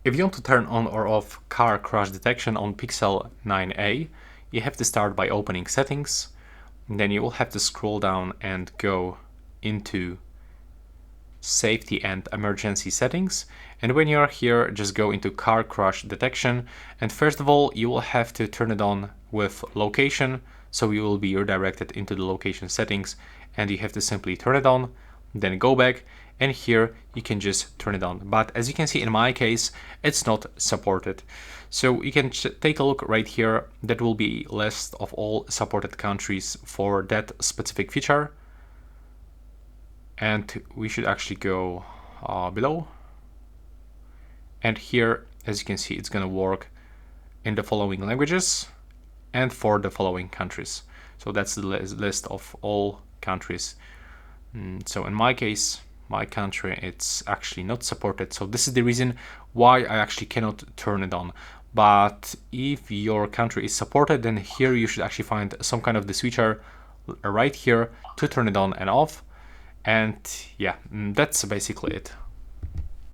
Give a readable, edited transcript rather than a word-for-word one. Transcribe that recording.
If you want to turn on or off car crash detection on Pixel 9a, you have to start by opening settings, and then you will have to scroll down and go into safety and emergency settings. And when you're here, just go into car crash detection. And first of all, you will have to turn it on with location. So you will be redirected into the location settings, and you have to simply turn it on, then go back, and here you can just turn it on. But as you can see in my case, it's not supported. So you can take a look right here. That will be list of all supported countries for that specific feature. And we should actually go below. And here, as you can see, it's going to work in the following languages and for the following countries. So that's the list of all countries. So in my case, my country, it's actually not supported. So this is the reason why I actually cannot turn it on. But if your country is supported, then here you should actually find some kind of the switcher right here to turn it on and off. And yeah, that's basically it.